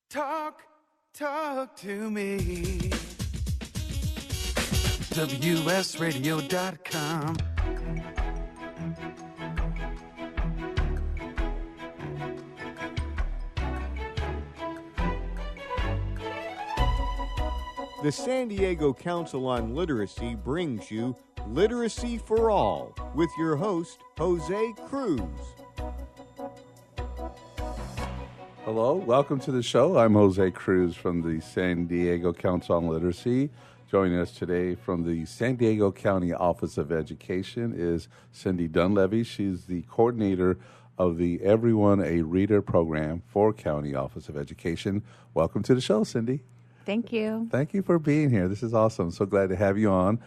Talk to me. WSRadio.com. The San Diego Council on Literacy brings you Literacy for All with your host, Jose Cruz. Hello, welcome to the show. I'm Jose Cruz from the San Diego Council on Literacy. Joining us today from the San Diego County Office of Education is Cindy Dunlevy. She's the coordinator of the Everyone a Reader program for County Office of Education. Welcome to the show, Cindy. Thank you. Thank you for being here. This is awesome. So glad to have you on.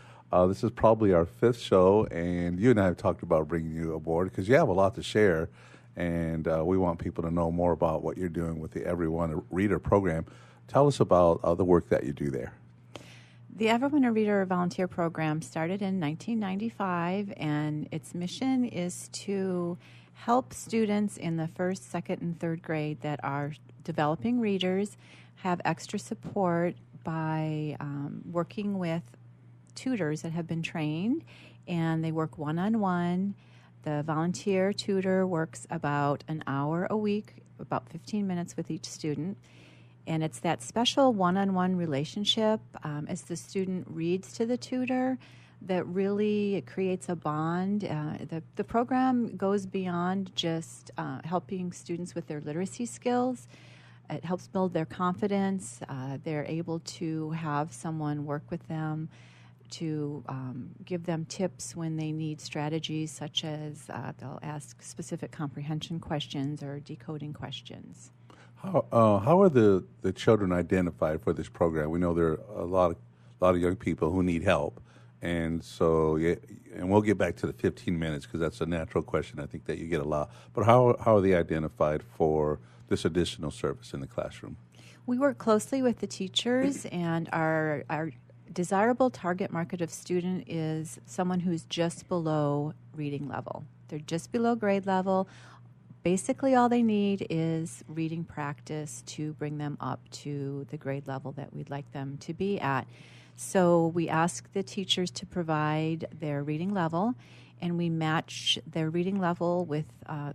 This is probably our fifth show, and you and I have talked about bringing you aboard because you have a lot to share. And we want people to know more about what you're doing with the Everyone a Reader program. Tell us about the work that you do there. The Everyone a Reader volunteer program started in 1995, and its mission is to help students in the first, second, and third grade that are developing readers have extra support by working with tutors that have been trained, and they work one-on-one. The volunteer tutor works about an hour a week, about 15 minutes with each student. And it's that special one-on-one relationship as the student reads to the tutor that really creates a bond. The program goes beyond just helping students with their literacy skills. It helps build their confidence. They're able to have someone work with them to give them tips when they need strategies, such as they'll ask specific comprehension questions or decoding questions. How are the children identified for this program? We know there are a lot of young people who need help, and so and we'll get back to the 15 minutes because that's a natural question I think that you get a lot. But how are they identified for this additional service in the classroom? We work closely with the teachers, and our desirable target market of student is someone who's just below reading level. They're just below grade level. Basically, all they need is reading practice to bring them up to the grade level that we'd like them to be at. So we ask the teachers to provide their reading level, and we match their reading level with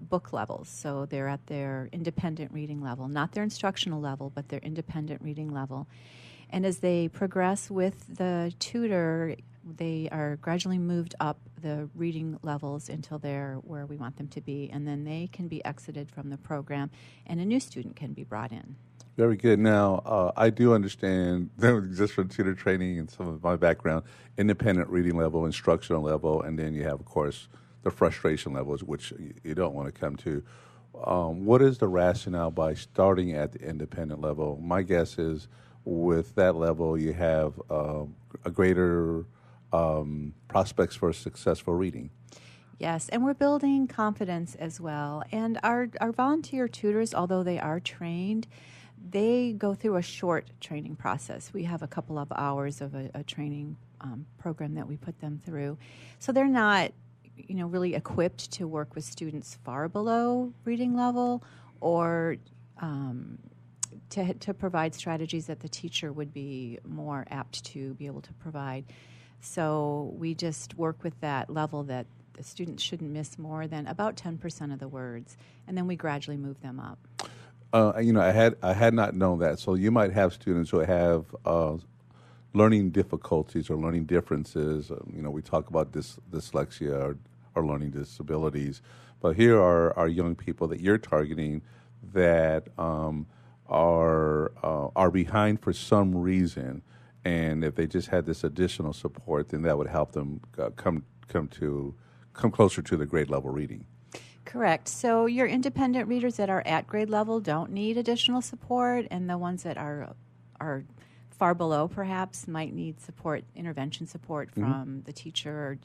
book levels. So they're at their independent reading level, not their instructional level, but their independent reading level. And as they progress with the tutor, they are gradually moved up the reading levels until they're where we want them to be, and then they can be exited from the program, and a new student can be brought in. Very good. Now, I do understand, just from tutor training and some of my background, independent reading level, instructional level, and then you have, of course, the frustration levels, which you don't want to come to. What is the rationale by starting at the independent level? My guess is with that level, you have a greater prospects for successful reading. Yes, and we're building confidence as well. And our volunteer tutors, although they are trained, they go through a short training process. We have a couple of hours of a training program that we put them through. So they're not, really equipped to work with students far below reading level or to provide strategies that the teacher would be more apt to be able to provide. So we just work with that level that the students shouldn't miss more than about 10% of the words, and then we gradually move them up. I had not known that. So you might have students who have learning difficulties or learning differences. We talk about dyslexia or learning disabilities, but here are young people that you're targeting that are behind for some reason, and if they just had this additional support, then that would help them come closer to the grade level reading. Correct. So your independent readers that are at grade level don't need additional support, and the ones that are far below perhaps might need support, intervention support from the teacher or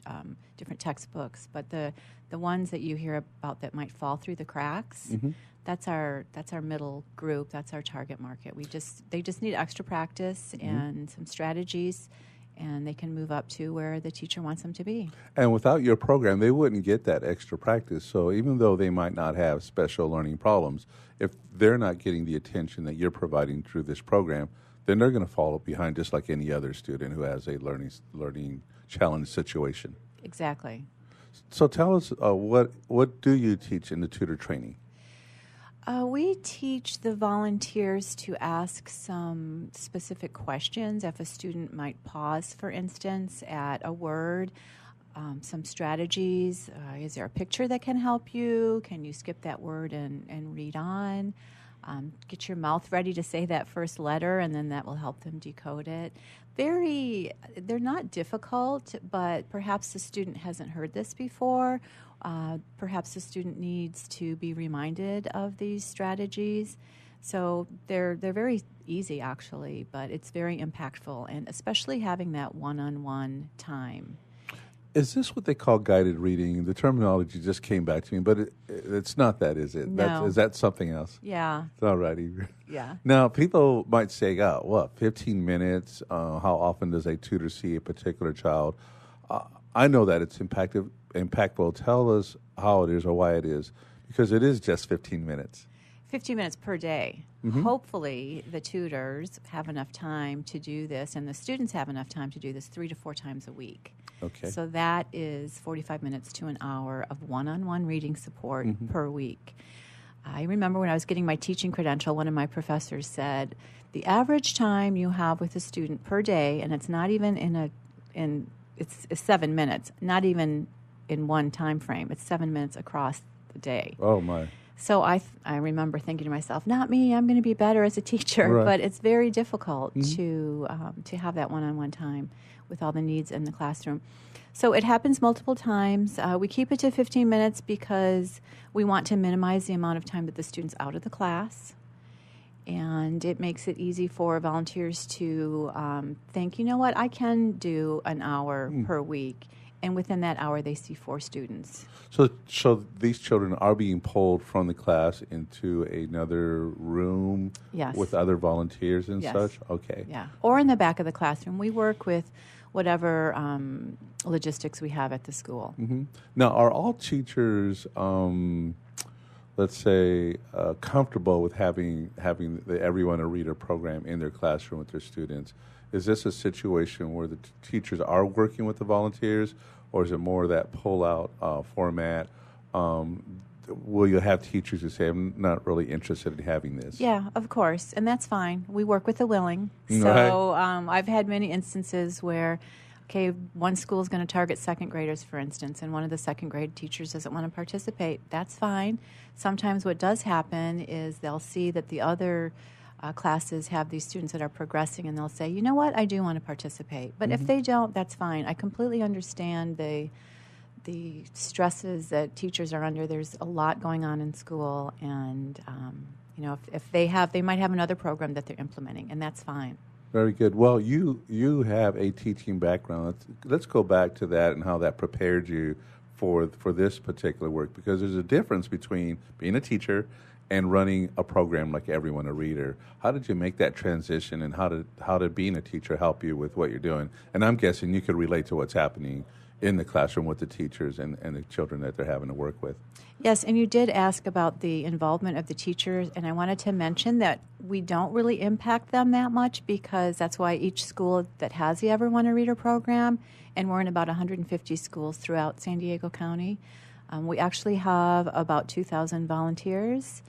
different textbooks. But the ones that you hear about that might fall through the cracks, that's our middle group. That's our target market. They just need extra practice and some strategies, and they can move up to where the teacher wants them to be. And without your program, they wouldn't get that extra practice. So even though they might not have special learning problems, if they're not getting the attention that you're providing through this program, then they're going to fall behind just like any other student who has a learning challenge situation. Exactly. So tell us, what do you teach in the tutor training? We teach the volunteers to ask some specific questions. If a student might pause, for instance, at a word, some strategies. Is there a picture that can help you? Can you skip that word and read on? Get your mouth ready to say that first letter, and then that will help them decode it. They're not difficult, but perhaps the student hasn't heard this before. Perhaps the student needs to be reminded of these strategies. So they're very easy, actually, but it's very impactful, and especially having that one-on-one time. Is this what they call guided reading? The terminology just came back to me, but it's not that, is it? No. Is that something else? Yeah. All righty. Yeah. Now, people might say, 15 minutes? How often does a tutor see a particular child? I know that it's impactful. Tell us how it is or why it is, because it is just 15 minutes. 15 minutes per day. Mm-hmm. Hopefully, the tutors have enough time to do this, and the students have enough time to do this 3 to 4 times a week. Okay. So that is 45 minutes to an hour of one-on-one reading support per week. I remember when I was getting my teaching credential, one of my professors said, the average time you have with a student per day, and it's not even it's 7 minutes, not even in one time frame. It's 7 minutes across the day. Oh, my. So I remember thinking to myself, not me, I'm going to be better as a teacher. Right. But it's very difficult to have that one-on-one time with all the needs in the classroom. So it happens multiple times. We keep it to 15 minutes because we want to minimize the amount of time that the student's out of the class. And it makes it easy for volunteers to think, you know what, I can do an hour per week. And within that hour, they see 4 students. So these children are being pulled from the class into another room with other volunteers and such? Okay. Yeah. Or in the back of the classroom. We work with whatever logistics we have at the school. Mm-hmm. Now, are all teachers, let's say, comfortable with having the Everyone a Reader program in their classroom with their students? Is this a situation where the teachers are working with the volunteers, or is it more that pull-out format? Will you have teachers who say, I'm not really interested in having this? Yeah, of course, and that's fine. We work with the willing. Right. So I've had many instances where, one school is going to target second graders, for instance, and one of the second grade teachers doesn't want to participate. That's fine. Sometimes what does happen is they'll see that the other classes have these students that are progressing, and they'll say, you know what, I do want to participate. But if they don't, that's fine. I completely understand the stresses that teachers are under. There's a lot going on in school, and if they might have another program that they're implementing, and that's fine. Very good. Well, you have a teaching background. Let's go back to that and how that prepared you for this particular work, because there's a difference between being a teacher and running a program like Everyone a Reader. How did you make that transition, and how did being a teacher help you with what you're doing? And I'm guessing you could relate to what's happening in the classroom with the teachers and the children that they're having to work with. Yes, and you did ask about the involvement of the teachers, and I wanted to mention that we don't really impact them that much, because that's why each school that has the Everyone a Reader program, and we're in about 150 schools throughout San Diego County, we actually have about 2,000 volunteers,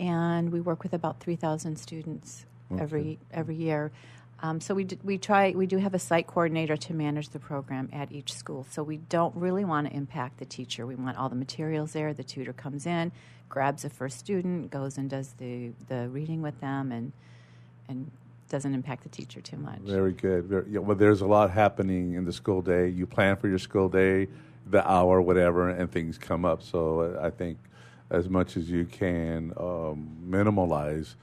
and we work with about 3,000 students every year. So we do have a site coordinator to manage the program at each school. So we don't really want to impact the teacher. We want all the materials there. The tutor comes in, grabs the first student, goes and does the reading with them, and doesn't impact the teacher too much. Very good. Well, there's a lot happening in the school day. You plan for your school day, the hour, whatever, and things come up. So I think as much as you can minimalize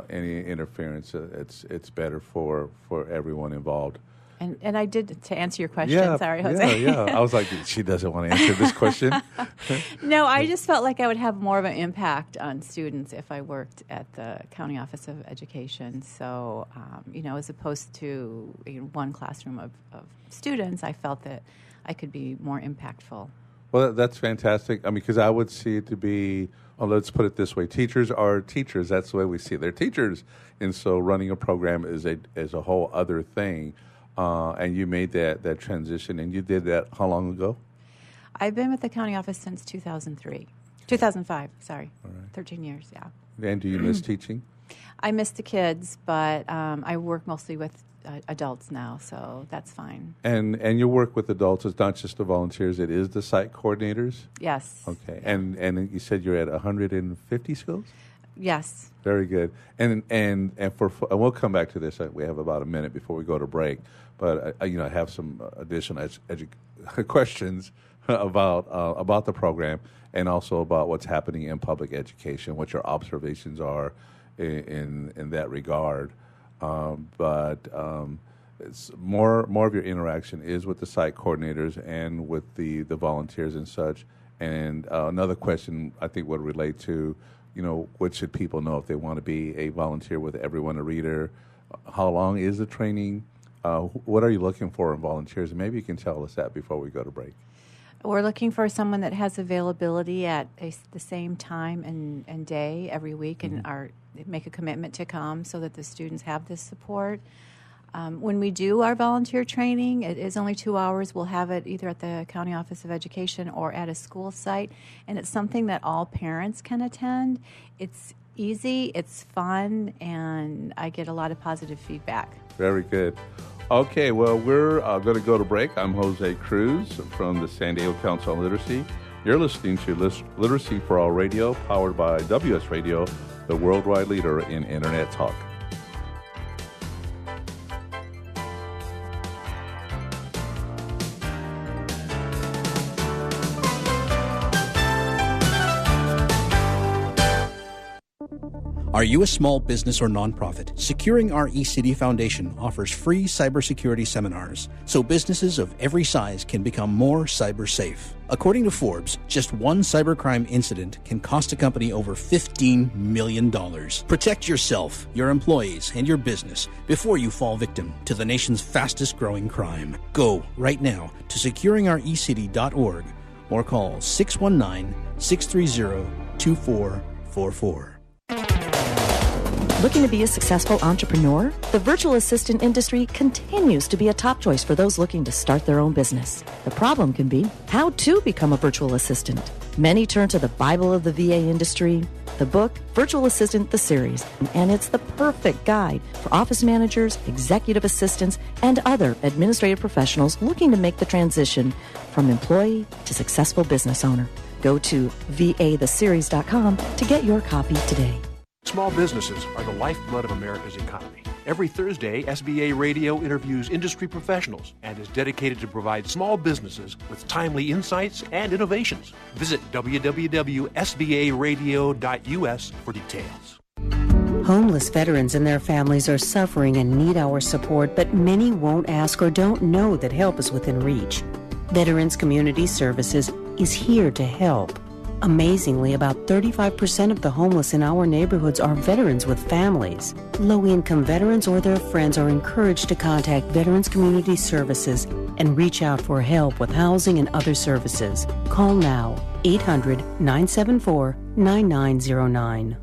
any interference, it's better for everyone involved. And I did, to answer your question, sorry, Jose. Yeah. I was like, she doesn't want to answer this question. No, I just felt like I would have more of an impact on students if I worked at the County Office of Education. So, as opposed to one classroom of students, I felt that I could be more impactful. Well, that's fantastic. I mean, because I would see it to be, let's put it this way: teachers are teachers. That's the way we see it. They're teachers, and so running a program is a whole other thing. And you made that transition, and you did that how long ago? I've been with the county office since 2005. Sorry, All right. 13 years. Yeah. And do you miss teaching? I miss the kids, but I work mostly with adults now, so that's fine. And your work with adults is not just the volunteers; it is the site coordinators. Yes. Okay. And you said you're at 150 schools. Yes. Very good. And we'll come back to this. We have about a minute before we go to break. But I have some additional questions about the program and also about what's happening in public education, what your observations are in that regard. It's more of your interaction is with the site coordinators and with the volunteers and such. And another question I think would relate to, what should people know if they want to be a volunteer with Everyone a Reader? How long is the training? What are you looking for in volunteers? And maybe you can tell us that before we go to break. We're looking for someone that has availability at the same time and day every week, and make a commitment to come so that the students have this support. When we do our volunteer training, it is only 2 hours. We'll have it either at the County Office of Education or at a school site, and it's something that all parents can attend. It's easy, it's fun, and I get a lot of positive feedback. Very good. Okay, well, we're going to go to break. I'm Jose Cruz from the San Diego Council on Literacy. You're listening to Literacy for All Radio, powered by WS Radio, the worldwide leader in Internet talk. Are you a small business or nonprofit? Securing Our eCity Foundation offers free cybersecurity seminars so businesses of every size can become more cyber safe. According to Forbes, just one cybercrime incident can cost a company over $15 million. Protect yourself, your employees, and your business before you fall victim to the nation's fastest growing crime. Go right now to securingourecity.org or call 619-630-2444. Looking to be a successful entrepreneur? The virtual assistant industry continues to be a top choice for those looking to start their own business. The problem can be how to become a virtual assistant. Many turn to the Bible of the VA industry, the book Virtual Assistant, the series, and it's the perfect guide for office managers, executive assistants, and other administrative professionals looking to make the transition from employee to successful business owner. Go to vatheseries.com to get your copy today. Small businesses are the lifeblood of America's economy. Every Thursday, SBA Radio interviews industry professionals and is dedicated to provide small businesses with timely insights and innovations. Visit www.sbaradio.us for details. Homeless veterans and their families are suffering and need our support, but many won't ask or don't know that help is within reach. Veterans Community Services is here to help. Amazingly, about 35% of the homeless in our neighborhoods are veterans with families. Low-income veterans or their friends are encouraged to contact Veterans Community Services and reach out for help with housing and other services. Call now, 800-974-9909.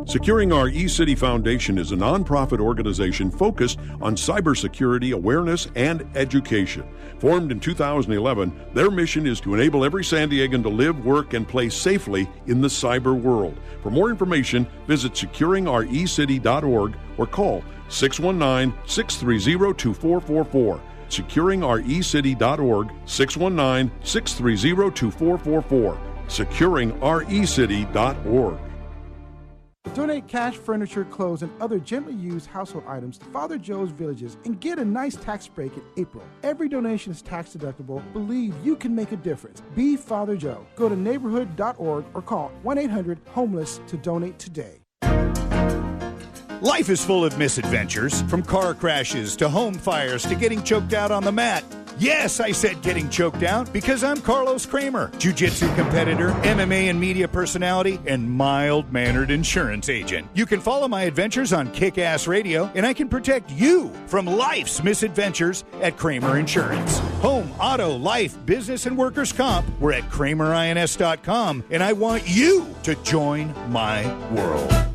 Securing Our eCity Foundation is a nonprofit organization focused on cybersecurity awareness and education. Formed in 2011, their mission is to enable every San Diegan to live, work, and play safely in the cyber world. For more information, visit securingourecity.org or call 619-630-2444. securingourecity.org, 619-630-2444. securingourecity.org. Donate cash, furniture, clothes, and other gently used household items to Father Joe's Villages and get a nice tax break in April. Every donation is tax deductible. Believe you can make a difference. Be Father Joe. Go to neighborhood.org or call 1-800-HOMELESS to donate today. Life is full of misadventures, from car crashes to home fires to getting choked out on the mat. Yes, I said getting choked out because I'm Carlos Kramer, jiu-jitsu competitor, MMA and media personality, and mild-mannered insurance agent. You can follow my adventures on Kick-Ass Radio, and I can protect you from life's misadventures at Kramer Insurance. Home, auto, life, business, and workers' comp. We're at KramerINS.com, and I want you to join my world.